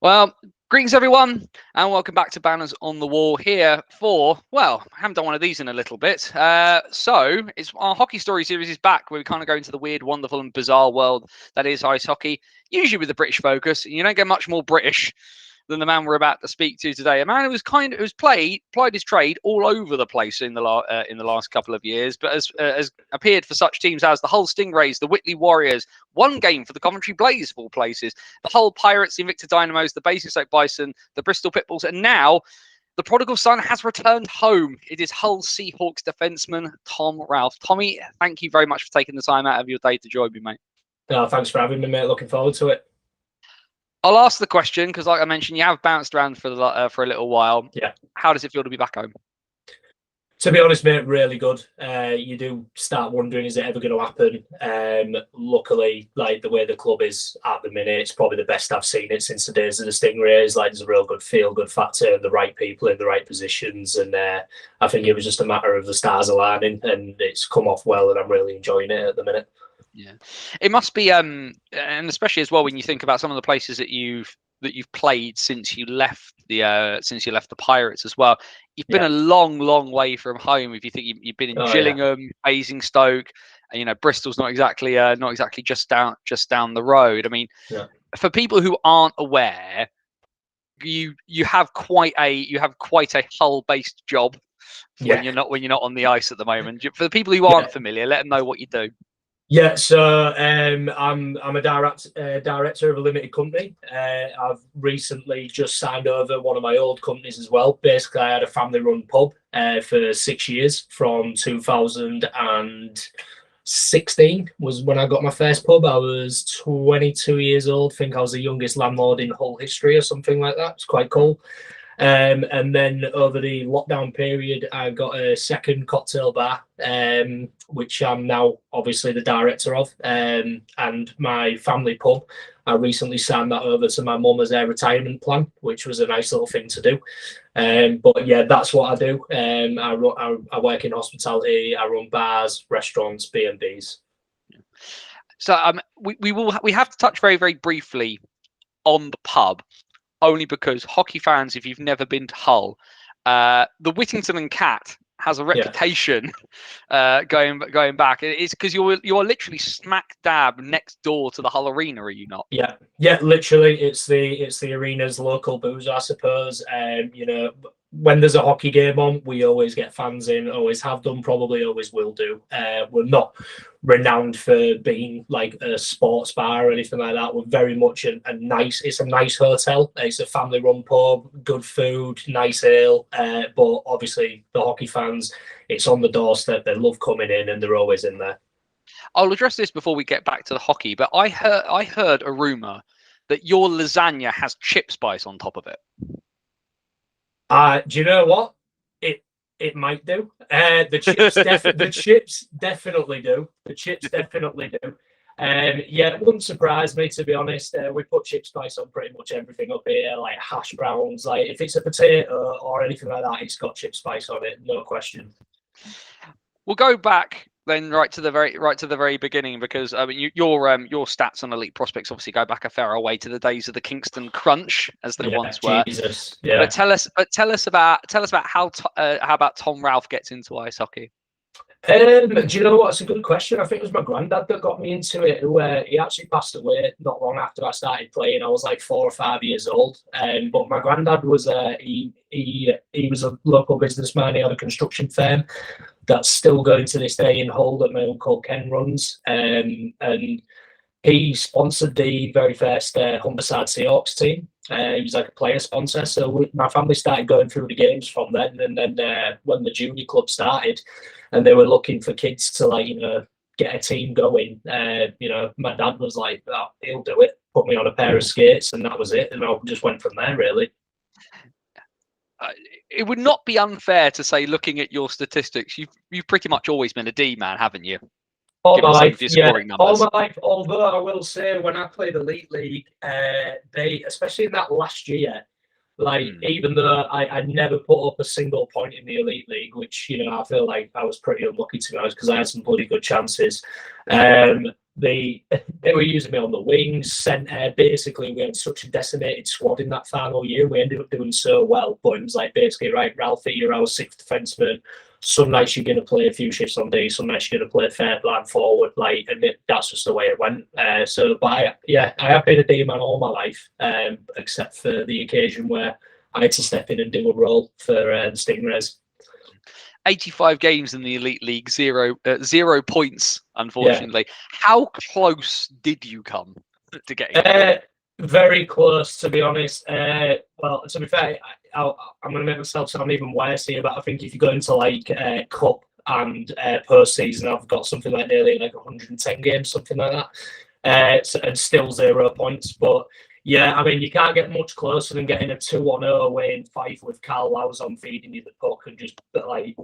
Well, greetings everyone, and welcome back to Banners on the Wall here for, well, I haven't done one of these in a little bit. So it's our hockey story series is back, where we kind of go into the weird, wonderful, and bizarre world that is ice hockey, usually with a British focus. You don't get much more British than the man we're about to speak to today. A man who was plied his trade all over the place in the last couple of years, but has appeared for such teams as the Hull Stingrays, the Whitley Warriors, one game for the Coventry Blaze of all places, the Hull Pirates, the Invicta Dynamos, the Basingstoke Bison, the Bristol Pitbulls, and now the prodigal son has returned home. It is Hull Seahawks defenseman Tom Ralph. Tommy, thank you very much for taking the time out of your day to join me, mate. No, thanks for having me, mate. Looking forward to it. I'll ask the question because, like I mentioned, you have bounced around for a little while. Yeah. How does it feel to be back home? To be honest, mate, really good. You do start wondering, is it ever going to happen? Luckily, like the way the club is at the minute, it's probably the best I've seen it since the days of the Stingrays. Like, there's a real good feel-good factor, the right people in the right positions, and I think it was just a matter of the stars aligning, and it's come off well, and I'm really enjoying it at the minute. Yeah, it must be, and especially as well when you think about some of the places that you've played since you left the Pirates as well. You've been a long way from home. If you think you've been in Gillingham, Basingstoke, and Bristol's not exactly just down the road. I mean, for people who aren't aware, you have quite a Hull-based job when you're not on the ice at the moment. For the people who aren't familiar, let them know what you do. Yeah, so I'm a director of a limited company. I've recently just signed over one of my old companies as well. Basically, I had a family-run pub for 6 years. From 2016 was when I got my first pub. I was 22 years old. I think I was the youngest landlord in Hull history or something like that. It's quite cool. And then over the lockdown period, I got a second cocktail bar, which I'm now obviously the director of, and my family pub. I recently signed that over to my mum as a retirement plan, which was a nice little thing to do. But yeah, that's what I do. I work in hospitality. I run bars, restaurants, B&Bs. So we have to touch very briefly on the pub. Only because hockey fans, if you've never been to Hull, the Whittington and Cat has a reputation going back. It's because you're literally smack dab next door to the Hull Arena, are you not? Yeah, literally, it's the arena's local booze, I suppose. When there's a hockey game on, we always get fans in, always have done, probably always will do. We're not renowned for being like a sports bar or anything like that. We're very much it's a nice hotel. It's a family-run pub, good food, nice ale. But obviously, the hockey fans, it's on the doorstep. They love coming in, and they're always in there. I'll address this before we get back to the hockey, but I heard a rumor that your lasagna has chip spice on top of it. Do you know what? It might do. The chips definitely do. The chips definitely do. It wouldn't surprise me, to be honest. We put chip spice on pretty much everything up here, like hash browns. Like if it's a potato or anything like that, it's got chip spice on it, no question. We'll go back then right to the very beginning, because I mean your stats on Elite Prospects obviously go back a fair way to the days of the Kingston Crunch, as they once were. Jesus. Yeah. But tell us about how about Tom Ralph gets into ice hockey. Do you know what? It's a good question. I think it was my granddad that got me into it. He actually passed away not long after I started playing. I was like 4 or 5 years old. But my granddad was he was a local businessman. He had a construction firm that's still going to this day in Hull that my uncle Ken runs. And he sponsored the very first Humberside Seahawks team. He was like a player sponsor. So my family started going through the games from then. And then when the junior club started, and they were looking for kids to get a team going, my dad was like, "Oh, he'll do it." Put me on a pair of skates, and that was it. And I just went from there, really. It would not be unfair to say, looking at your statistics, you've pretty much always been a D man, haven't you? All my life, all my life. Although I will say, when I played Elite League, they, especially in that last year, even though I never put up a single point in the Elite League, which I feel like I was pretty unlucky, to be honest, because I had some bloody good chances. they were using me on the wings, centre. Basically, we had such a decimated squad in that final year. We ended up doing so well, but it was like basically, right, Ralphie, you're our sixth defenseman. Some nights you're going to play a few shifts on day, some nights you're going to play fair line forward, like, and that's just the way it went. But I have been a D man all my life, except for the occasion where I had to step in and do a role for the Stingrays. 85 games in the Elite League, 0 points, unfortunately. Yeah. How close did you come to getting very close, to be honest. Well, to be fair, I'm going to make myself sound even worse here, but I think if you go into like Cup and postseason, I've got something like nearly like 110 games, something like that, and still 0 points. But yeah, I mean, you can't get much closer than getting a 2-0 away in Fife with Carl Lowes on feeding you the puck and just like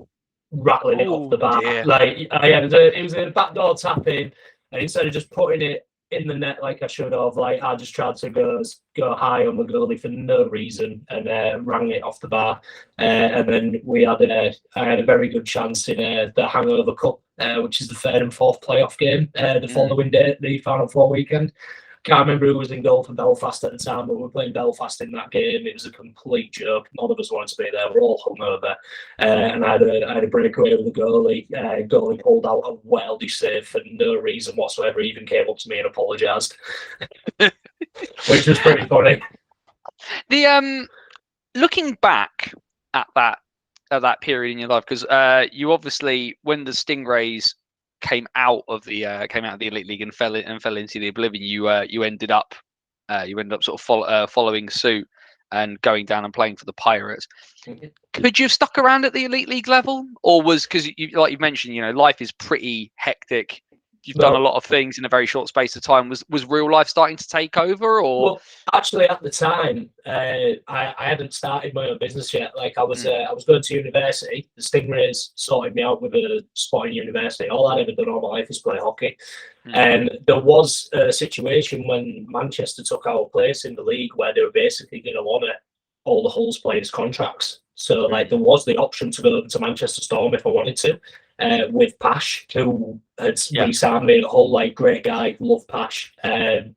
rattling it off the bar. Dear. Like, it was a backdoor tap in, and instead of just putting it in the net like I should have, like I just tried to go high on the goalie for no reason and rang it off the bar. And then I had a very good chance in the Hangover Cup, which is the third and fourth playoff game, the following day, the Final Four weekend. Can't remember who was in goal for Belfast at the time, but we were playing Belfast in that game. It was a complete joke. None of us wanted to be there. We're all hungover. And I had a breakaway with the goalie. Goalie pulled out a worldy save for no reason whatsoever. He even came up to me and apologised, which was pretty funny. The looking back at that period in your life, because you obviously, when the Stingrays came out of the Elite League and fell into the oblivion, you ended up sort of following suit and going down and playing for the Pirates. Mm-hmm. Could you have stuck around at the Elite League level, or was, because like you mentioned, life is pretty hectic. You've done a lot of things in a very short space of time. Was real life starting to take over, or? Well, actually, at the time, I hadn't started my own business yet. Like I was going to university. The Stingrays sorted me out with a spot in university. All I'd ever done all my life was play hockey. And there was a situation when Manchester took our place in the league where they were basically going to honour all the Hull's players' contracts. So like there was the option to go over to Manchester Storm if I wanted to. With Pash, who had re-signed me, a whole like great guy, love Pash. And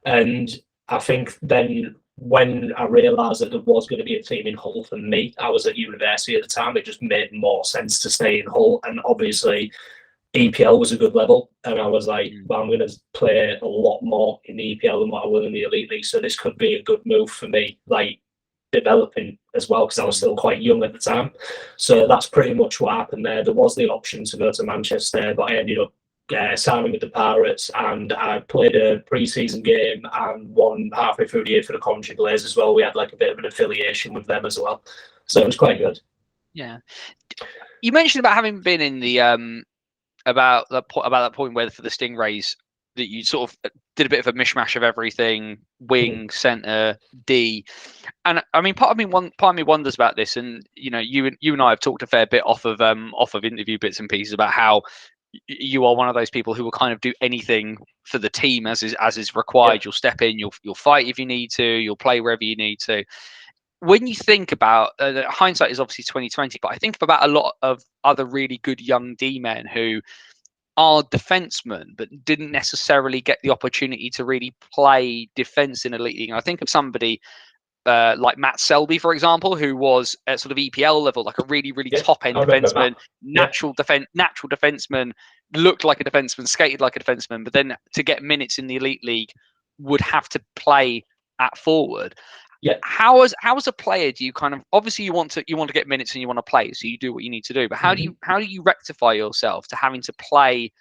I think then when I realised that there was going to be a team in Hull for me, I was at university at the time, it just made more sense to stay in Hull. And obviously EPL was a good level. And I was like, well, I'm going to play a lot more in the EPL than what I will in the Elite League. So this could be a good move for me, like developing as well, because I was still quite young at the time. So that's pretty much what happened there. There was the option to go to Manchester, but I ended up signing with the Pirates, and I played a pre-season game and won halfway through the year for the Coventry Blaze as well. We had like a bit of an affiliation with them as well, so it was quite good. Yeah, you mentioned about having been in the about that point where for the Stingrays that you sort of did a bit of a mishmash of everything, wing, centre, D. And I mean, part of me wonders about this, and you and I have talked a fair bit off of interview bits and pieces about how you are one of those people who will kind of do anything for the team as is required. Yeah. You'll step in, you'll fight if you need to, you'll play wherever you need to. When you think about hindsight is obviously 2020, but I think about a lot of other really good young D men who are defensemen but didn't necessarily get the opportunity to really play defense in Elite League. And I think of somebody like Matt Selby, for example, who was at sort of EPL level, like a really, really top end defenseman, natural defenseman, looked like a defenseman, skated like a defenseman, but then to get minutes in the Elite League would have to play at forward. Yeah. How as a player do you kind of, obviously you want to get minutes and you want to play, so you do what you need to do, but how do you rectify yourself to having to play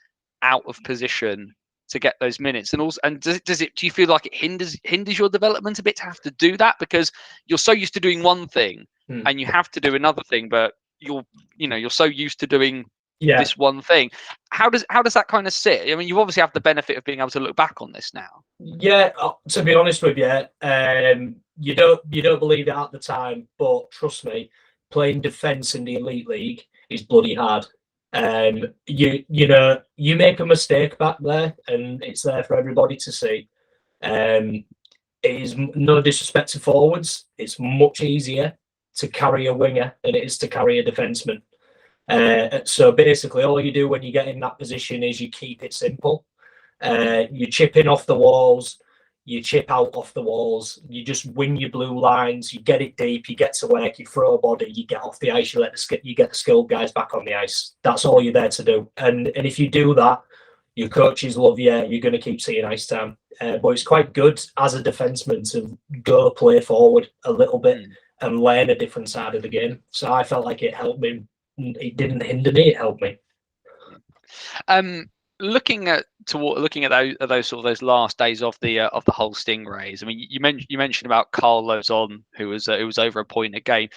out of position to get those minutes? And also, and do you feel like it hinders your development a bit to have to do that, because you're so used to doing one thing and you have to do another thing, but you're so used to doing this one thing. How does that kind of sit? I mean, you obviously have the benefit of being able to look back on this now. Yeah, to be honest with you, you don't believe it at the time, but trust me, playing defence in the Elite League is bloody hard. You make a mistake back there, and it's there for everybody to see. It is no disrespect to forwards. It's much easier to carry a winger than it is to carry a defenseman. So basically, all you do when you get in that position is you keep it simple. You chip in off the walls, you chip out off the walls, you just win your blue lines, you get it deep, you get to work, you throw a body, you get off the ice, you get the skilled guys back on the ice. That's all you're there to do. And if you do that, your coaches love you, you're going to keep seeing ice time. But it's quite good as a defenseman to go play forward a little bit and learn a different side of the game. So I felt like it helped me. It didn't hinder me, it helped me. Looking at those last days of the Hull Stingrays. I mean, you mentioned about Carl Lozon, who was over a point a game.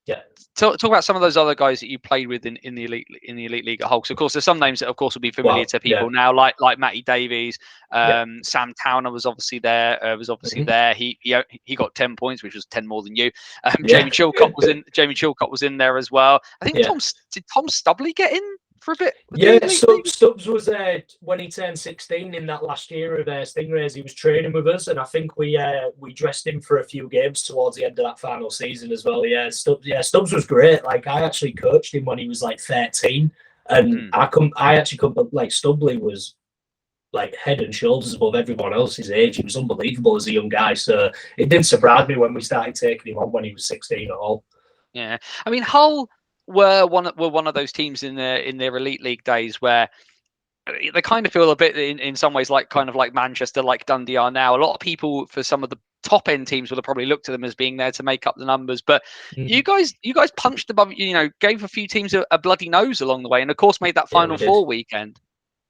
Yeah. Talk about some of those other guys that you played with in the elite league at Hull. So of course, there's some names that of course will be familiar to people now, like Matty Davies, Sam Towner was obviously there. There. He got 10 points, which was 10 more than you. Jamie Chilcott was in. Jamie Chilcott was in there as well. I think did Tom Stubley get in for a bit? Stubbs was there when he turned 16 in that last year of Stingrays. He was training with us, and I think we dressed him for a few games towards the end of that final season as well. Stubbs was great. Like, I actually coached him when he was like 13, and I actually couldn't, like, Stubley was like head and shoulders above everyone else's age. He was unbelievable as a young guy, so it didn't surprise me when we started taking him on when he was 16 at all. Yeah, I mean, Hull were one of those teams in their elite league days where they kind of feel a bit in some ways like Manchester, like Dundee are now. A lot of people for some of the top end teams will have probably looked at them as being there to make up the numbers, but you guys punched above, gave a few teams a bloody nose along the way, and of course made that Final Four weekend.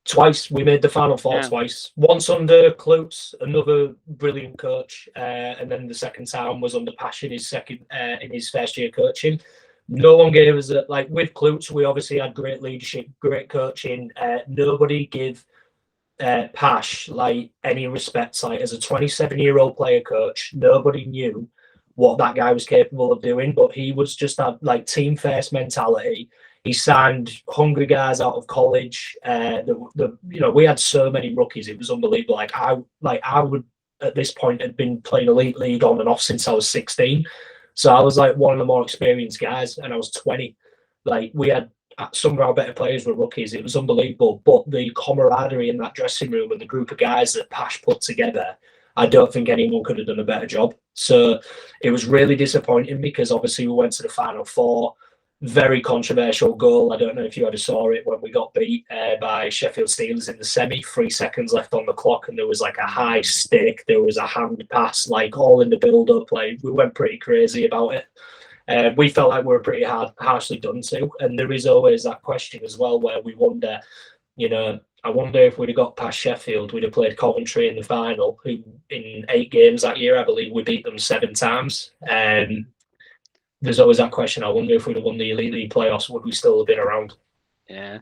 Twice we made the Final Four twice. Once under Klutz, another brilliant coach, and then the second time was under Pash in his first year coaching. No one gave us like with Klutz, we obviously had great leadership, great coaching. Nobody gave Pash like any respect. Like, as a 27-year-old player coach, nobody knew what that guy was capable of doing. But he was just that like team first mentality. He signed hungry guys out of college. We had so many rookies, it was unbelievable. I would at this point had been playing elite league on and off since I was 16. So I was like one of the more experienced guys, and I was 20. Like, we had some of our better players were rookies. It was unbelievable. But the camaraderie in that dressing room and the group of guys that Pash put together, I don't think anyone could have done a better job. So it was really disappointing because obviously we went to the Final Four. Very controversial goal. I don't know if you ever saw it when we got beat by Sheffield Steelers in the semi. 3 seconds left on the clock, and there was like a high stick. There was a hand pass, like all in the build-up. Like, we went pretty crazy about it. We felt like we were pretty harshly done to. And there is always that question as well, where we wonder, I wonder if we'd have got past Sheffield, we'd have played Coventry in the final, who in 8 games that year, I believe we beat them 7 times. There's always that question. I wonder if we'd have won the Elite League playoffs, would we still have been around? Yeah,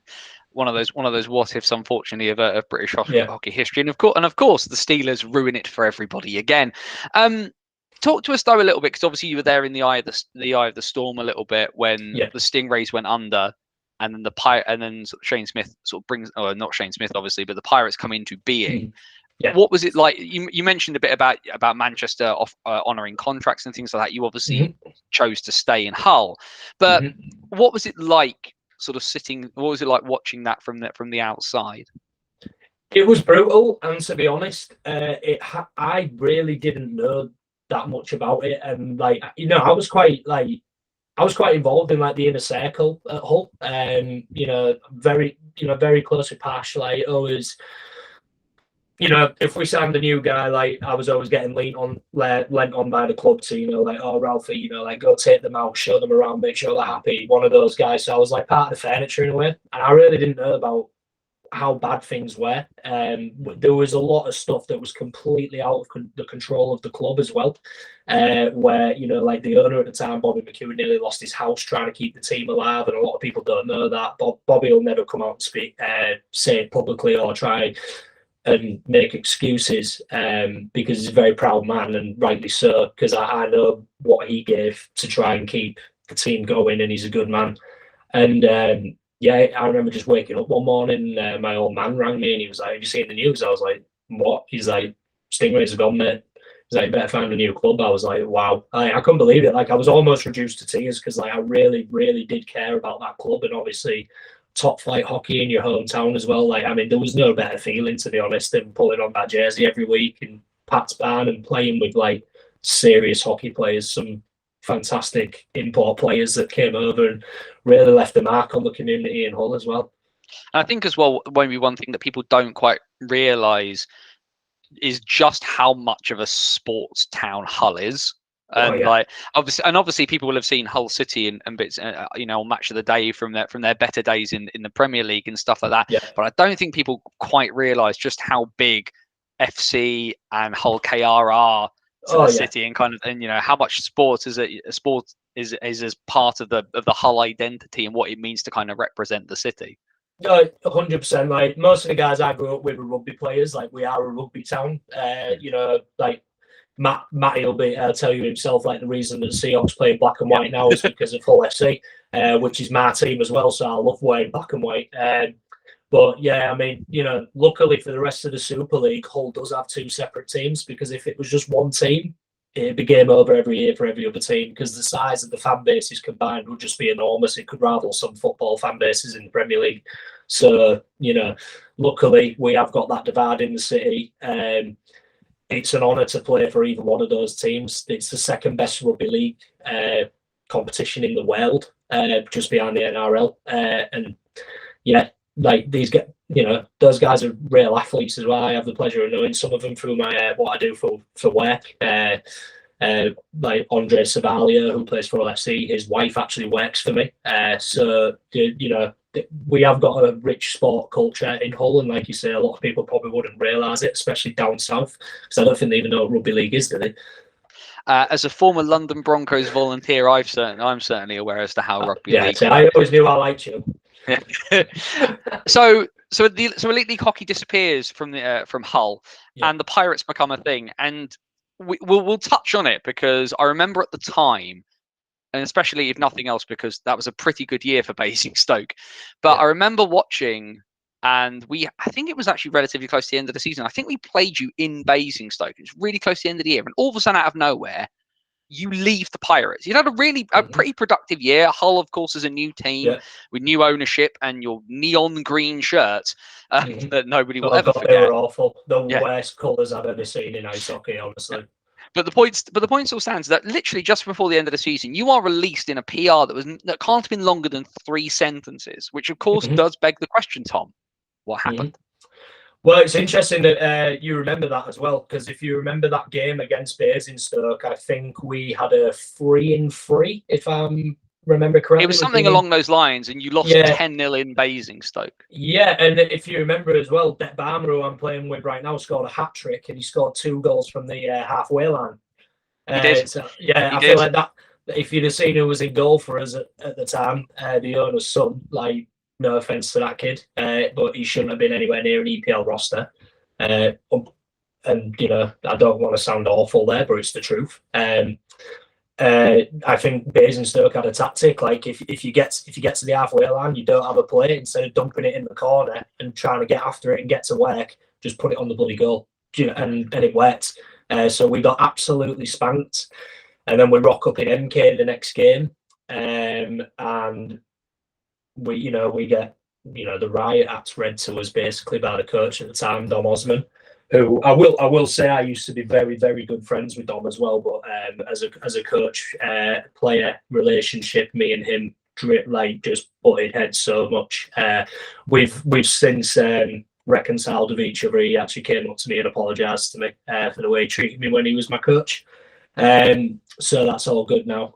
one of those what ifs, unfortunately, of British hockey history, and of course, the Steelers ruin it for everybody again. Talk to us though a little bit, because obviously you were there in the eye of the storm a little bit when the Stingrays went under, and then Shane Smith sort of brings, not Shane Smith obviously, but the Pirates come into being. Yeah. What was it like? You mentioned a bit about Manchester honouring contracts and things like that. You obviously chose to stay in Hull, but what was it like sort of sitting? What was it like watching that from the outside? It was brutal, and to be honest, I really didn't know that much about it, and I was quite involved in like the inner circle at Hull, very close with Pash, like always. If we signed a new guy, like I was always getting lent on by the club to, oh, Ralphie, go take them out, show them around, make sure they're happy. One of those guys. So I was like part of the furniture in a way, and I really didn't know about how bad things were. There was a lot of stuff that was completely out of the control of the club as well, where like the owner at the time, Bobby McEwen, nearly lost his house trying to keep the team alive, and a lot of people don't know that. Bobby will never come out and say it publicly or try and make excuses, because he's a very proud man, and rightly so, because I know what he gave to try and keep the team going, and he's a good man. And I remember just waking up one morning, my old man rang me and he was like, "Have you seen the news?" I was like, "What?" He's like, "Stingrays have gone, mate." He's like, "You better find a new club." I was like, wow. I couldn't believe it. Like, I was almost reduced to tears, because like I really, really did care about that club, and obviously top flight hockey in your hometown as well. Like, I mean, there was no better feeling, to be honest, than pulling on that jersey every week in Pat's barn and playing with like serious hockey players, some fantastic import players that came over and really left a mark on the community in Hull as well. And I think as well, maybe one thing that people don't quite realise is just how much of a sports town Hull is. And like obviously people will have seen Hull City and bits, you know, on Match of the Day from their better days in the Premier League and stuff like that. Yeah. But I don't think people quite realise just how big FC and Hull KR are to the city, and kind of, and you know how much sports is as part of the Hull identity and what it means to kind of represent the city. No, 100%. Like most of the guys I grew up with were rugby players. Like we are a rugby town. You know, like Matty will tell you himself. Like the reason that Seahawks play black and white now is because of Hull FC, which is my team as well. So I love wearing black and white. But yeah, I mean, you know, luckily for the rest of the Super League, Hull does have two separate teams, because if it was just one team, it'd be game over every year for every other team, because the size of the fan bases combined would just be enormous. It could rival some football fan bases in the Premier League. So, you know, luckily we have got that divide in the city. It's an honour to play for either one of those teams. It's the second best rugby league competition in the world, just behind the NRL. And yeah, like these guys, you know, those guys are real athletes as well. I have the pleasure of knowing some of them through my what I do for work. Like Andre Savalia, who plays for LFC, his wife actually works for me. So you know, we have got a rich sport culture in Hull, and like you say, a lot of people probably wouldn't realise it, especially down south, because I don't think they even know what rugby league is, do they? As a former London Broncos volunteer, I'm certainly aware as to how rugby league. Yeah, I always knew I liked you. So Elite League hockey disappears from Hull, and the Pirates become a thing, and we'll touch on it, because I remember at the time, and especially if nothing else, because that was a pretty good year for Basingstoke. But I remember watching, and I think it was actually relatively close to the end of the season. I think we played you in Basingstoke. It was really close to the end of the year, and all of a sudden, out of nowhere, you leave the Pirates. You had a pretty productive year. Hull, of course, is a new team with new ownership and your neon green shirt that nobody will ever forget. They were awful. The worst colours I've ever seen in ice hockey, honestly. But the point still stands that literally just before the end of the season, you are released in a PR that can't have been longer than 3 sentences, which of course does beg the question, Tom, what happened? Well, it's interesting that you remember that as well, because if you remember that game against Basingstoke, I think we had a 3-3, if I remember correctly. It was something along those lines, and you lost 10-0 in Basingstoke. Yeah, and if you remember as well, Det Barmer, who I'm playing with right now, scored a hat-trick, and he scored 2 goals from the halfway line. He did. So, I feel like that, if you'd have seen who was in goal for us at the time, the owner's son, like, no offense to that kid, but he shouldn't have been anywhere near an EPL roster. And you know, I don't want to sound awful there, but it's the truth. I think Basingstoke had a tactic, like if you get to the halfway line, you don't have a play. Instead of dumping it in the corner and trying to get after it and get to work, just put it on the bloody goal, and it worked. So we got absolutely spanked, and then we rock up in MK the next game, and we get the riot acts read to us basically by the coach at the time, Dom Osman, who I will say I used to be very, very good friends with Dom as well, but as a coach player relationship, me and him just butted heads so much. We've since reconciled with each other. He actually came up to me and apologized to me for the way he treated me when he was my coach. So that's all good now.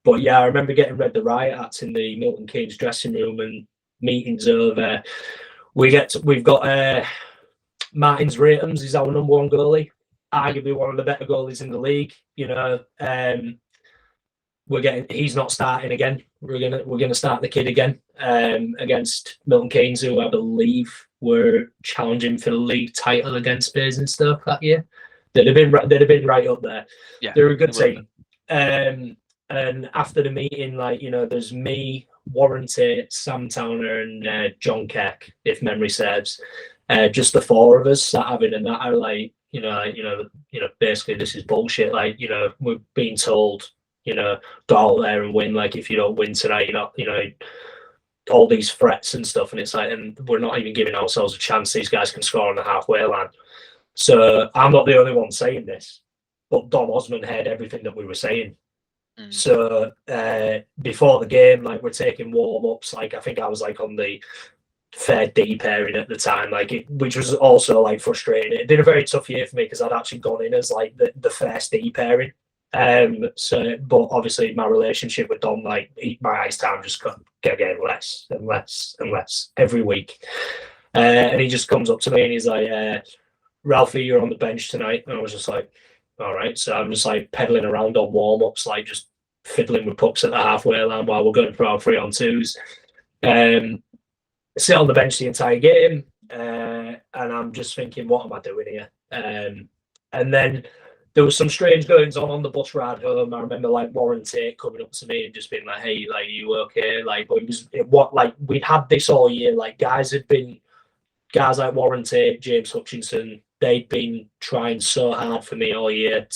But yeah, I remember getting read the riot acts in the Milton Keynes dressing room, and meetings over. We've got Martins Ratums is our #1 goalie, arguably one of the better goalies in the league. You know, he's not starting again. We're gonna start the kid again against Milton Keynes, who I believe were challenging for the league title against Basingstoke that year. They'd have been right up there. Yeah, they're a good team. And after the meeting, there's me, Warren Tate, Sam Towner, and John Keck, if memory serves. Just the 4 of us sat having a natter, basically this is bullshit. We're being told, go out there and win. Like, if you don't win tonight, you're not, all these threats and stuff, and it's like, and we're not even giving ourselves a chance. These guys can score on the halfway line. So I'm not the only one saying this, but Dom Osman heard everything that we were saying. So before the game, like we're taking warm-ups, like I think I was like on the third D pairing at the time, like which was also like frustrating. It been a very tough year for me because I'd actually gone in as like the first D pairing. So but obviously my relationship with Dom, like my ice time just kept getting less and less and less every week. And he just comes up to me and he's like, Ralphie, you're on the bench tonight. And I was just like, all right. So I'm just like pedaling around on warm-ups, like just fiddling with pucks at the halfway line while we're going for our 3-on-2s. Sit on the bench the entire game, and I'm just thinking, what am I doing here? And then there was some strange goings on the bus ride home. I remember like Warren Tate coming up to me and just being like, "Hey, like, you okay?" Like, but we'd had this all year. Like, guys like Warren Tate, James Hutchinson, they'd been trying so hard for me all year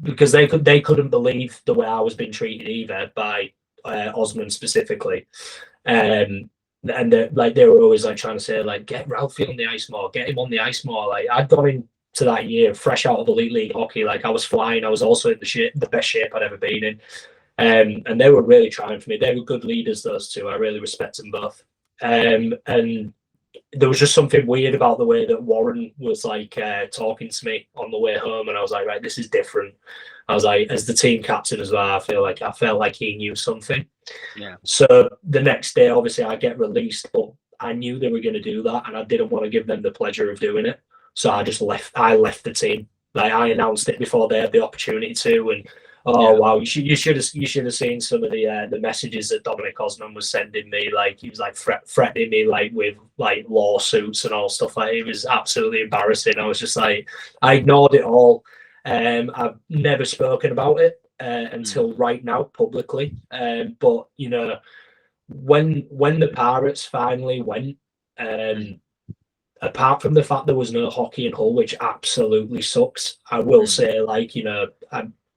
because they couldn't believe the way I was being treated either by Osman specifically. And they were always like trying to say like, get Ralphie on the ice more, get him on the ice more. Like I'd gone into that year fresh out of Elite League hockey, like I was flying. I was also in the best shape I'd ever been in, and they were really trying for me. They were good leaders, those two. I really respect them both. And there was just something weird about the way that Warren was like talking to me on the way home, and I was like, right, this is different. I was like, as the team captain as well, I felt like he knew something. Yeah. So the next day, obviously, I get released, but I knew they were going to do that, and I didn't want to give them the pleasure of doing it. So I just left. I left the team. Like I announced it before they had the opportunity to, and wow, you should have seen some of the messages that Dominic Osman was sending me. Like he was like threatening me like with like lawsuits and all stuff. Like it was absolutely embarrassing. I was just like, I ignored it all. I've never spoken about it until right now publicly. But you know, when the Pirates finally went, apart from the fact there was no hockey in Hull, which absolutely sucks, I will say, like, you know,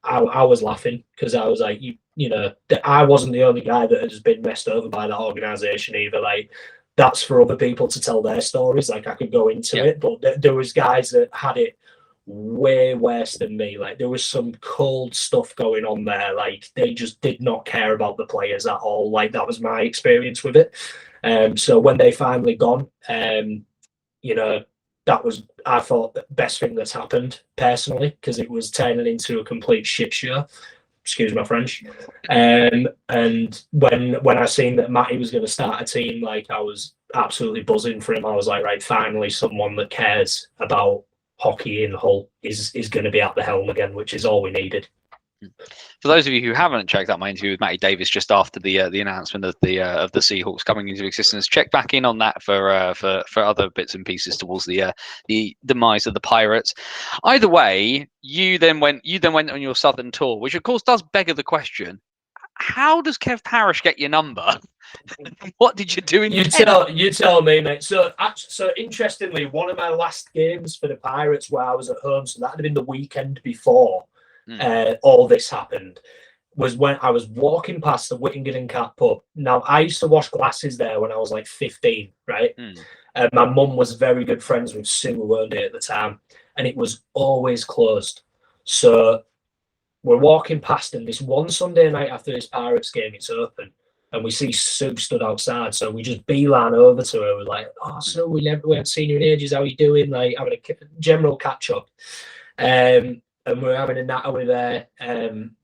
I was laughing because I was like, you know, I wasn't the only guy that has been messed over by that organisation either. Like, that's for other people to tell their stories. Like, I could go into it, but there was guys that had it way worse than me. Like, there was some cold stuff going on there. Like, they just did not care about the players at all. Like, that was my experience with it. So when they finally gone, you know, that was, I thought, the best thing that's happened personally, because it was turning into a complete shit show. Excuse my French. And when I seen that Matty was going to start a team, like I was absolutely buzzing for him. I was like, right, finally someone that cares about hockey in Hull is going to be at the helm again, which is all we needed. For those of you who haven't checked out my interview with Matty Davis just after the announcement of the Seahawks coming into existence, check back in on that for other bits and pieces towards the demise of the Pirates. Either way, you then went on your Southern tour, which of course does beg the question: how does Kev Parrish get your number? What did you do in You tell me, mate. So interestingly, one of my last games for the Pirates where I was at home, so that had been the weekend before all this happened, was when I was walking past the Whittington and Cat pub. Now, I used to wash glasses there when I was like 15, right? And my mum was very good friends with Sue, who owned it at the time, and it was always closed. So we're walking past, and this one Sunday night after this Pirates game, it's open, and we see Sue stood outside. So we just beeline over to her. We're like, "Oh, Sue, we haven't seen you in ages. How are you doing?" Like having a general catch up. And we're having a natter with her.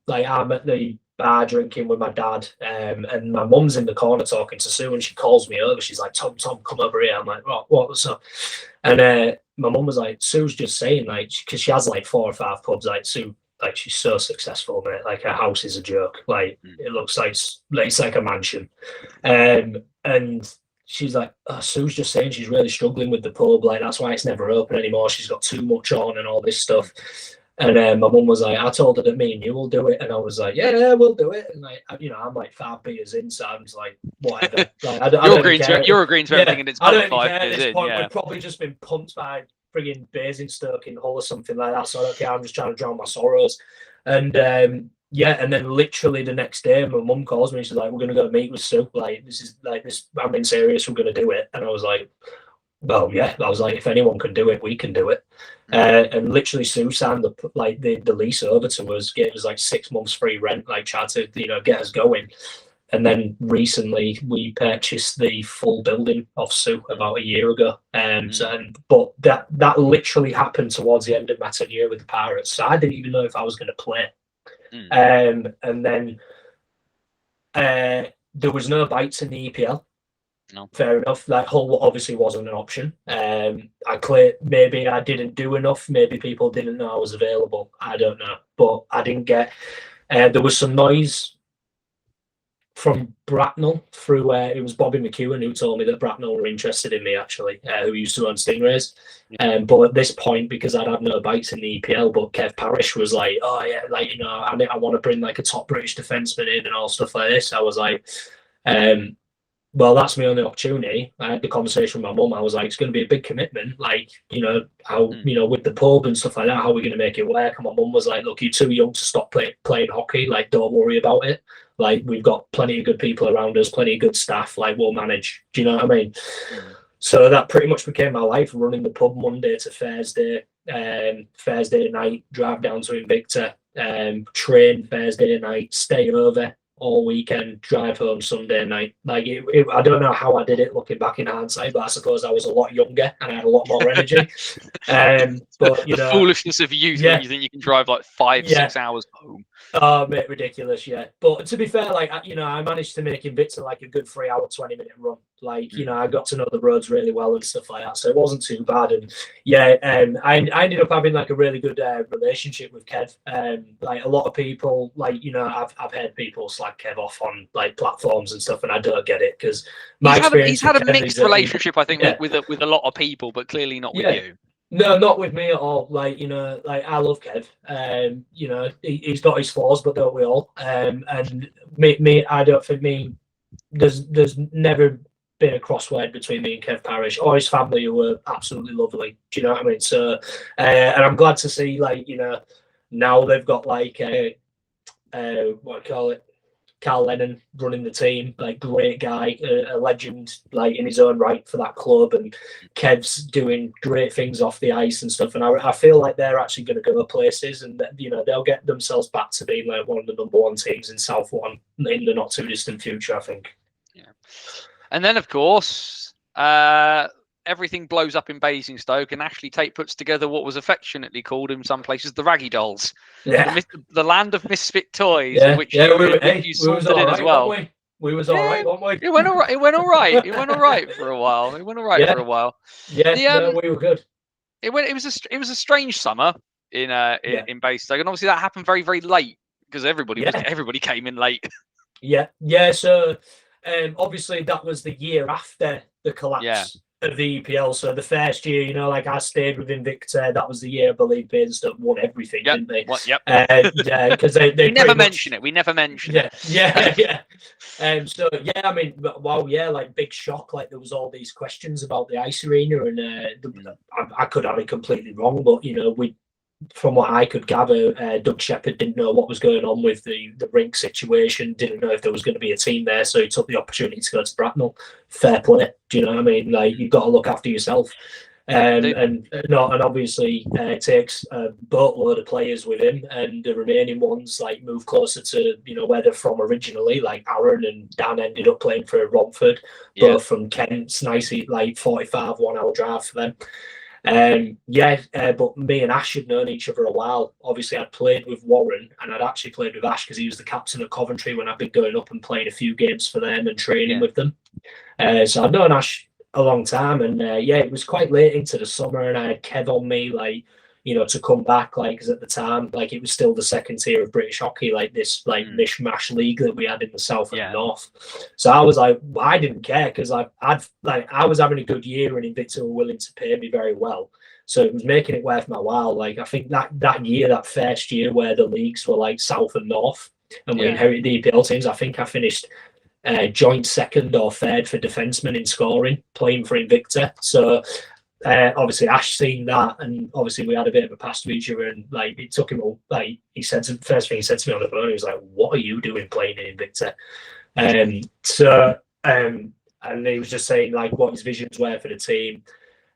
Like I'm at the bar drinking with my dad, and my mum's in the corner talking to Sue, and she calls me over. She's like, Tom, come over here. I'm like, what's up? And my mum was like, Sue's just saying, like, because she has like 4 or 5 pubs, like Sue, like she's so successful, mate. Like her house is a joke. Like it looks like it's like a mansion. And she's like, Sue's just saying she's really struggling with the pub. Like that's why it's never open anymore. She's got too much on and all this stuff. And my mum was like, I told her that me and you will do it. And I was like, yeah, we'll do it. And like, you know, I'm like 5 beers in, so I'm just like, whatever. Like, you're agreeing to everything, and it's I don't 5 care at beers this in. point. Yeah. We've probably just been pumped by frigging Basingstoke in Hull or something like that. So I don't care. I'm just trying to drown my sorrows. And yeah, and then literally the next day, my mum calls me. She's like, "We're gonna go meet with Sue. Like, this is like this. I'm being serious. We're gonna do it." And I was like, "Well, yeah." I was like, "If anyone can do it, we can do it." And literally, Sue signed like the lease over to us, gave us like 6 months free rent, like tried to get us going. And then recently, we purchased the full building of Sue about a year ago. But that literally happened towards the end of my tenure with the Pirates. So I didn't even know if I was going to play. And then there was no bites in the EPL. No. Fair enough. Like Hull obviously wasn't an option. Maybe I didn't do enough. Maybe people didn't know I was available. I don't know. But I didn't get. There was some noise from Bracknell through it was Bobby McEwen who told me that Bracknell were interested in me actually, who used to own Stingrays. But at this point, because I'd had no bites in the EPL, but Kev Parrish was like, "Oh yeah, like I want to bring like a top British defenseman in and all stuff like this." I was like, well, that's my only opportunity. I had the conversation with my mum. I was like, it's going to be a big commitment. Like, how, with the pub and stuff like that, how are we going to make it work? And my mum was like, look, you're too young to stop playing hockey. Like, don't worry about it. Like, we've got plenty of good people around us, plenty of good staff. Like, we'll manage. Do you know what I mean? So that pretty much became my life, running the pub Monday to Thursday. Thursday night, drive down to Invicta, train Thursday night, stay over all weekend, drive home Sunday night. Like I don't know how I did it looking back in hindsight, but I suppose I was a lot younger and I had a lot more energy. But the foolishness of youth when you think you can drive like 5-6 hours home. Oh, mate, ridiculous, yeah. But to be fair, like I managed to make Invicta like a good 3-hour, 20-minute run. Like I got to know the roads really well and stuff like that, so it wasn't too bad. And I ended up having like a really good relationship with Kev. Like a lot of people, like I've heard people slag Kev off on like platforms and stuff, and I don't get it because he's had a mixed relationship, I think, with a lot of people, but clearly not with you. No, not with me at all. Like, like I love Kev. He's got his flaws, but don't we all? And me, I don't think there's never been a crossword between me and Kev Parrish or his family, who were absolutely lovely. Do you know what I mean? So, and I'm glad to see, like, now they've got like what do you call it? Carl Lennon running the team, like great guy, a legend, like in his own right for that club, and Kev's doing great things off the ice and stuff. And I feel like they're actually going to go places, and they'll get themselves back to being like one of the #1 teams in South One in the not too distant future, I think. Yeah, and then of course, everything blows up in Basingstoke, and Ashley Tate puts together what was affectionately called in some places the Raggy Dolls, the land of misfit toys, which you sorted in as well. We was all right, weren't we? It went all right. It went all right. It went all right for a while. We were good. It was a strange summer in Basingstoke, and obviously that happened very, very late because everybody came in late. Yeah. So obviously that was the year after the collapse of the EPL. So the first year, like I stayed with Invicta. That was the year I believe Basingstoke won everything, didn't they? Because they never mention it. We never mention it. Yeah. So I mean, like big shock. Like there was all these questions about the ice arena, and I could have it completely wrong, but from what I could gather, Doug Shepherd didn't know what was going on with the rink situation, didn't know if there was going to be a team there, so he took the opportunity to go to Bracknell. Fair play, do you know what I mean? Like, you've got to look after yourself. And obviously takes a boatload of players with him, and the remaining ones like move closer to where they're from originally. Like Aaron and Dan ended up playing for Romford, both from Kent. It's nice, like 45 1-hour drive for them. But me and Ash had known each other a while. Obviously, I'd played with Warren, and I'd actually played with Ash because he was the captain of Coventry when I'd been going up and playing a few games for them and training with them. So I'd known Ash a long time, and it was quite late into the summer, and I had Kev on me, like, to come back, like, because at the time, like, it was still the second tier of British hockey, like this, like, mishmash league that we had in the south and the north. So I was like, I didn't care because I was having a good year, and Invicta were willing to pay me very well. So it was making it worth my while. Like, I think that first year where the leagues were like south and north, and we inherited the EPL teams, I think I finished joint second or third for defensemen in scoring, playing for Invicta. So obviously Ash seen that, and obviously we had a bit of a pass to each other, and like it took him like he said first thing he said to me on the phone, he was like, "What are you doing playing in Invicta?" And he was just saying like what his visions were for the team.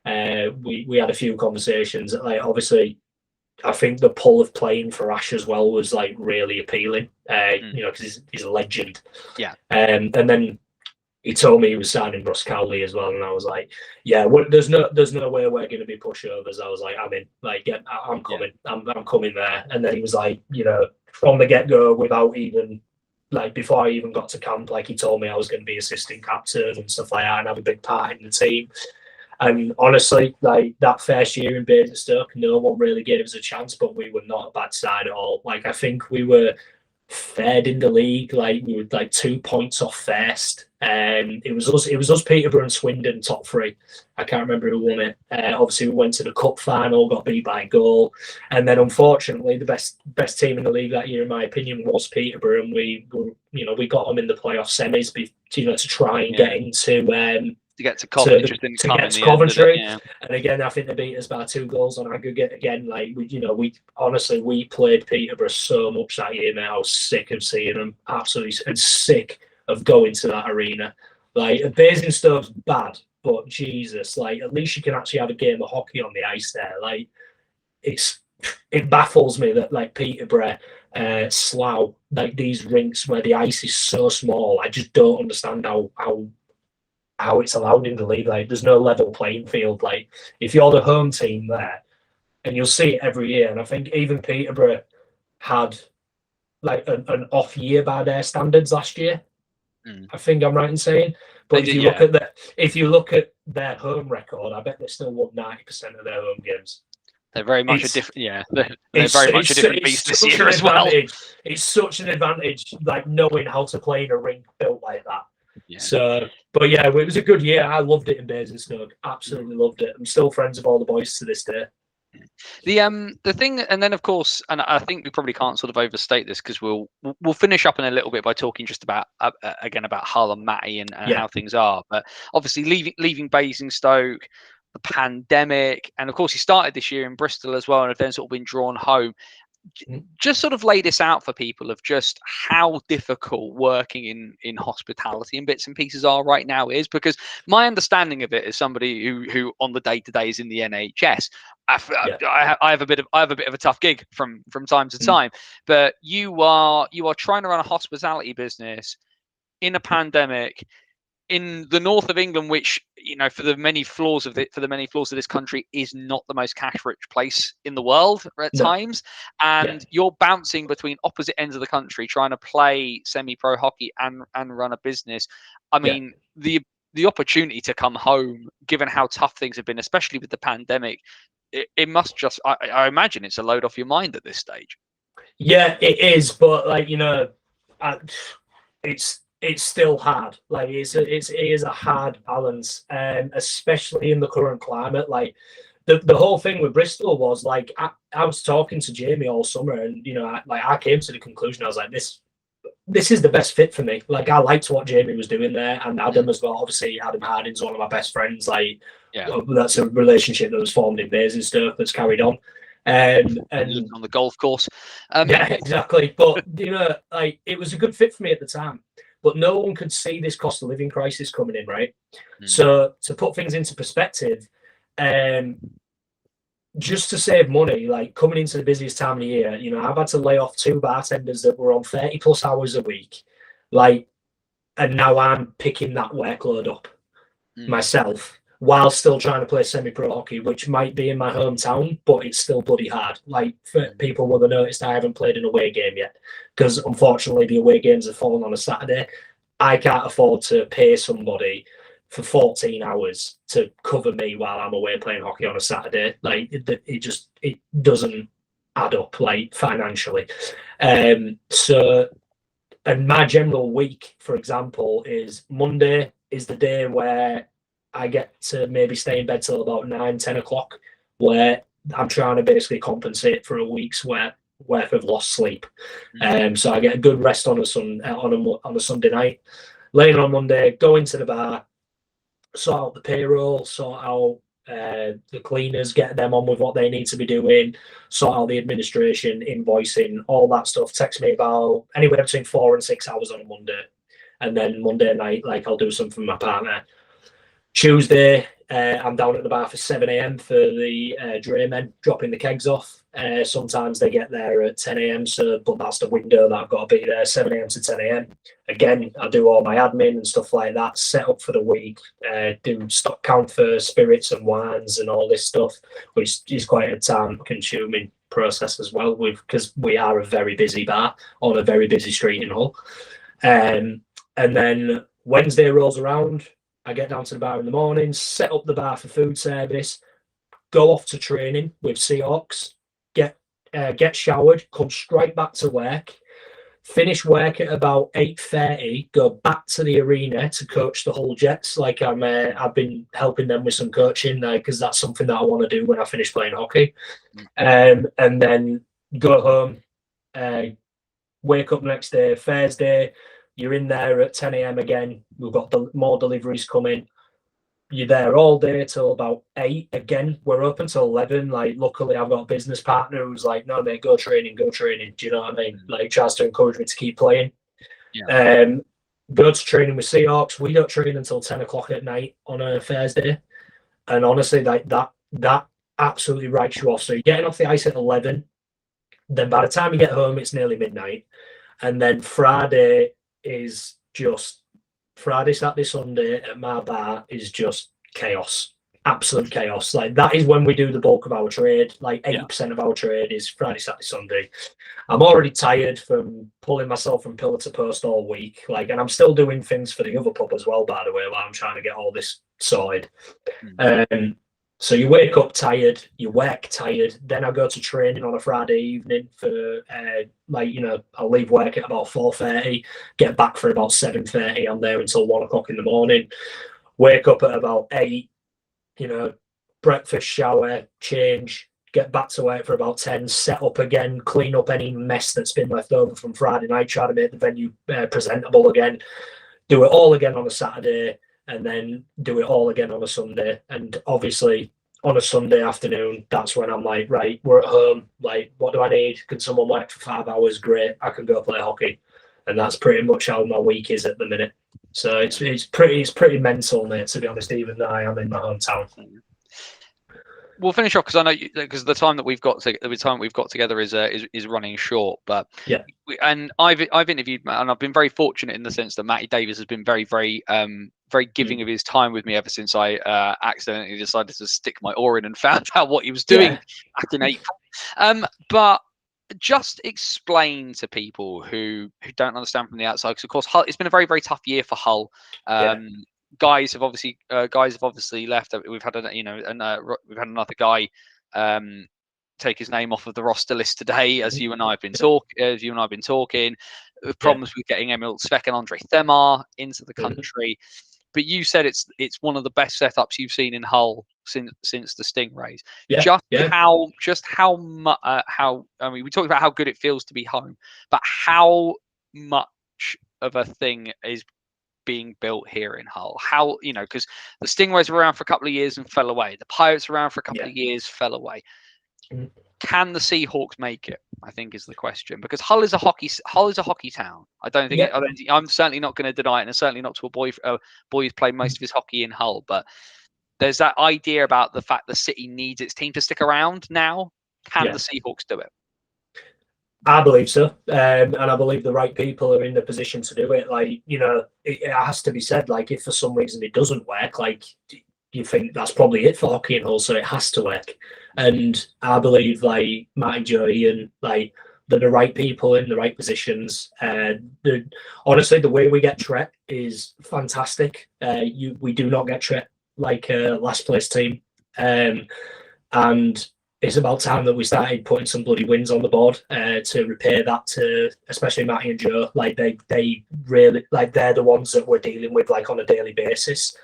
We had a few conversations. Like obviously, I think the pull of playing for Ash as well was like really appealing. You know, because he's a legend. Yeah. And then he told me he was signing Russ Cowley as well, and I was like, "Yeah, there's no way we're going to be pushovers." I was like, "I'm in. Like, yeah, I'm coming. Yeah. I'm coming there." And then he was like, you know, from the get go, without even like before I even got to camp, like he told me I was going to be assistant captain and stuff like that, and have a big part in the team. And honestly, like that first year in Basingstoke, no one really gave us a chance, but we were not a bad side at all. Like I think we were third in the league. Like we were like 2 points off first. It was us, Peterborough and Swindon top three. I can't remember who won it. Obviously we went to the cup final, got beat by a goal, and then unfortunately the best team in the league that year, in my opinion, was Peterborough, and we got them in the playoff semis, to try and get into to get to Coventry, and again I think they beat us by 2 goals on aggregate. Again, like we honestly we played Peterborough so much that year, man. I was sick of seeing them, absolutely, and sick of going to that arena. Like Basingstoke's bad, but Jesus, like at least you can actually have a game of hockey on the ice there. Like it baffles me that like Peterborough, Slough, like these rinks where the ice is so small, I just don't understand how it's allowed in the league. Like there's no level playing field. Like if you're the home team there, and you'll see it every year, and I think even Peterborough had like an off year by their standards last year. I think I'm right in saying. But if you look at their home record, I bet they still won 90% of their home games. They're very much a different, they're very much a different beast this year as well. It's such an advantage, like knowing how to play in a rink built like that. Yeah. So, but yeah, it was a good year. I loved it in Basingstoke. Absolutely loved it. I'm still friends with all the boys to this day. The thing, and then of course, and I think we probably can't sort of overstate this because we'll finish up in a little bit by talking just about again about Hull and Matty and how things are. But obviously leaving Basingstoke, the pandemic, and of course he started this year in Bristol as well, and have then sort of been drawn home. Just sort of lay this out for people of just how difficult working in hospitality and bits and pieces are right now is, because my understanding of it as somebody who on the day-to-day is in the NHS, I have a bit of a tough gig from time to time, but you are trying to run a hospitality business in a pandemic in the north of England, which, you know, for the many flaws of this country, is not the most cash-rich place in the world at times. And you're bouncing between opposite ends of the country, trying to play semi-pro hockey and run a business. I mean, the opportunity to come home, given how tough things have been, especially with the pandemic, it must just, I imagine it's a load off your mind at this stage. Yeah, it is. But like, it's still hard. Like it is a hard balance, especially in the current climate. Like the whole thing with Bristol was like I was talking to Jamie all summer, and I came to the conclusion, I was like, this is the best fit for me. Like I liked what Jamie was doing there, and Adam as well. Obviously, Adam Harding's one of my best friends. Like that's a relationship that was formed in Basingstoke that's carried on. And on the golf course. Yeah, exactly. But like it was a good fit for me at the time. But no one could see this cost of living crisis coming in, right? So to put things into perspective, just to save money, like coming into the busiest time of the year, I've had to lay off 2 bartenders that were on 30+ hours a week, like, and now I'm picking that workload up myself while still trying to play semi-pro hockey, which might be in my hometown, but it's still bloody hard. Like, for people will have noticed I haven't played an away game yet, because unfortunately the away games have fallen on a Saturday. I can't afford to pay somebody for 14 hours to cover me while I'm away playing hockey on a Saturday. Like, it doesn't add up, like, financially. So, and my general week, for example, is Monday is the day where I get to maybe stay in bed till about 9-10 o'clock, where I'm trying to basically compensate for a week's worth of lost sleep. So I get a good rest on a Sunday night. Later on Monday, go into the bar, sort out the payroll, sort out the cleaners, get them on with what they need to be doing, sort out the administration, invoicing, all that stuff. Takes me about anywhere between 4 and 6 hours on a Monday. And then Monday night, like I'll do something for my partner. Tuesday, I'm down at the bar for 7 a.m. for the draymen dropping the kegs off. Sometimes they get there at 10 a.m. But that's the window that I've got to be there, 7 a.m. to 10 a.m. Again, I do all my admin and stuff like that, set up for the week, do stock count for spirits and wines and all this stuff, which is quite a time-consuming process as well, because we are a very busy bar on a very busy street in Hull. And then Wednesday rolls around. I get down to the bar in the morning, set up the bar for food service, go off to training with Seahawks, get showered, come straight back to work, finish work at about 8:30, go back to the arena to coach the Hull Jets. Like I've been helping them with some coaching because that's something that I want to do when I finish playing hockey. And then go home, wake up the next day, Thursday. You're in there at 10 a.m. again. We've got more deliveries coming. You're there all day till about 8. Again, we're open till 11. Like, luckily, I've got a business partner who's like, no, mate, go training. Do you know what I mean? Like, tries to encourage me to keep playing. Yeah. Go to training with Seahawks. We don't train until 10 o'clock at night on a Thursday. And honestly, like that absolutely writes you off. So you're getting off the ice at 11. Then by the time you get home, it's nearly midnight. And then Friday, Saturday, Sunday at my bar is just chaos, absolute chaos. Like that is when we do the bulk of our trade. Like 80% of our trade is Friday, Saturday, Sunday. I'm already tired from pulling myself from pillar to post all week. Like, and I'm still doing things for the other pub as well, by the way, while I'm trying to get all this sorted. So you wake up tired, you work tired, then I go to training on a Friday evening for, I'll leave work at about 4:30, get back for about 7:30. I'm there until 1 o'clock in the morning, wake up at about 8, breakfast, shower, change, get back to work for about 10, set up again, clean up any mess that's been left over from Friday night, try to make the venue presentable again, do it all again on a Saturday, and then do it all again on a Sunday. And obviously on a Sunday afternoon, that's when I'm like, right, we're at home. Like, what do I need? Can someone work for 5 hours? Great. I can go play hockey. And that's pretty much how my week is at the minute. So it's pretty mental, mate, to be honest, even though I am in my hometown. We'll finish off because I know because the time that we've got together is running short. But yeah, and I've interviewed Matt, and I've been very fortunate in the sense that Matty Davis has been very giving of his time with me ever since I accidentally decided to stick my oar in and found out what he was doing back in April. But just explain to people who don't understand from the outside, because of course Hull, it's been a very tough year for Hull. Guys have obviously left. We've had another guy take his name off of the roster list today, as you and I have been talking. Problems with getting Emil Svek and Andre Themar into the country. But you said it's one of the best setups you've seen in Hull since the Stingrays. How we talked about how good it feels to be home, but how much of a thing is being built here in Hull? How, because the Stingrays were around for a couple of years and fell away. The Pirates were around for a couple of years, fell away. Can the Seahawks make it? I think is the question, because Hull is a hockey town. I'm certainly not going to deny it, and certainly not to a boy who's played most of his hockey in Hull. But there's that idea about the fact the city needs its team to stick around now. Can the Seahawks do it? I believe so, and I believe the right people are in the position to do it. Like, it has to be said, like, if for some reason it doesn't work, like, you think that's probably it for hockey and Hull, so it has to work. And I believe, like, Matt and Joey and, like, they're the right people in the right positions. Honestly, the way we get Tret is fantastic. We do not get Tret like a last place team. And it's about time that we started putting some bloody wins on the board to repay that to, especially Matty and Joe. Like, they really, like, they're the ones that we're dealing with, like, on a daily basis.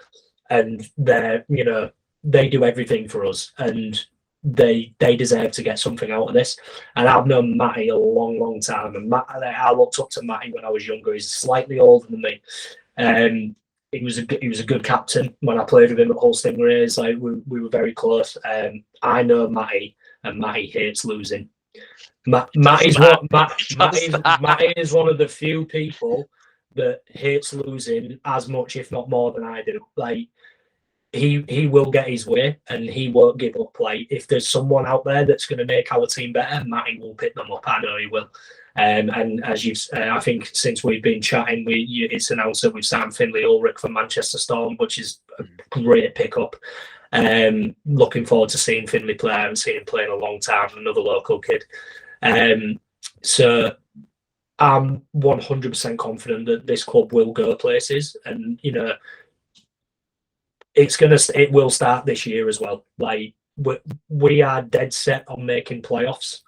And they do everything for us, and they deserve to get something out of this. And I've known Matty a long time, and I looked up to Matty when I was younger. He's slightly older than me. he was a good captain when I played with him at Hull Stingrays. Like we were very close. I know Matty, and Matty hates losing. Matty is one of the few people that hates losing as much, if not more, than I do. Like he will get his way and he won't give up. Like if there's someone out there that's going to make our team better, Matty will pick them up. I know he will. And as you, I think since we've been chatting, it's announced that we've signed Finlay Ulrich from Manchester Storm, which is a great pickup. Looking forward to seeing Finlay play. I haven't seen him play in a long time. Another local kid. So I'm 100% confident that this club will go places, and you know, it will start this year as well. Like we are dead set on making playoffs.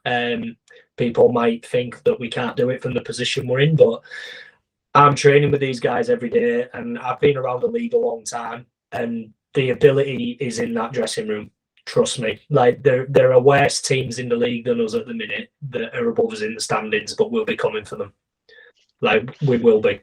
People might think that we can't do it from the position we're in, but I'm training with these guys every day, and I've been around the league a long time, and the ability is in that dressing room. Trust me. Like there are worse teams in the league than us at the minute that are above us in the standings, but we'll be coming for them. Like we will be.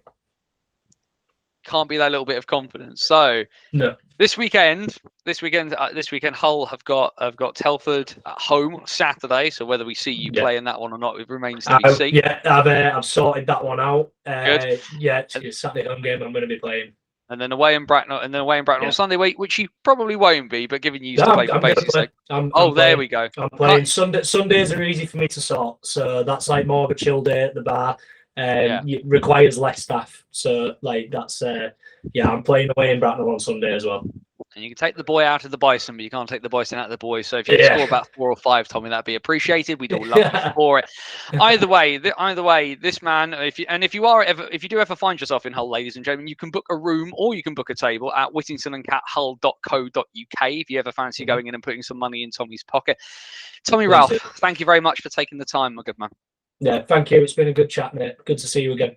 Can't be that little bit of confidence. So no. This weekend, Hull have got Telford at home Saturday. So whether we see you play in that one or not, it remains to be seen. Yeah, I've sorted that one out. Good. Yeah, it's a Saturday home game I'm going to be playing. And then away in Bracknell, on Sunday week, which you probably won't be, but giving you to play for basis. There we go. I'm playing Sundays are easy for me to sort, so that's like more of a chill day at the bar. It requires less staff, so like that's I'm playing away in Bracknell on Sunday as well. And you can take the boy out of the bison, but you can't take the bison out of the boy. So if you score about 4 or 5, Tommy, that'd be appreciated. We'd all love you for it. Either way, this man. If you do ever find yourself in Hull, ladies and gentlemen, you can book a room or you can book a table at whittingtonandcathull.co.uk if you ever fancy going in and putting some money in Tommy's pocket. Tommy Ralph, thank you very much for taking the time, my good man. Yeah, thank you. It's been a good chat, mate. Good to see you again.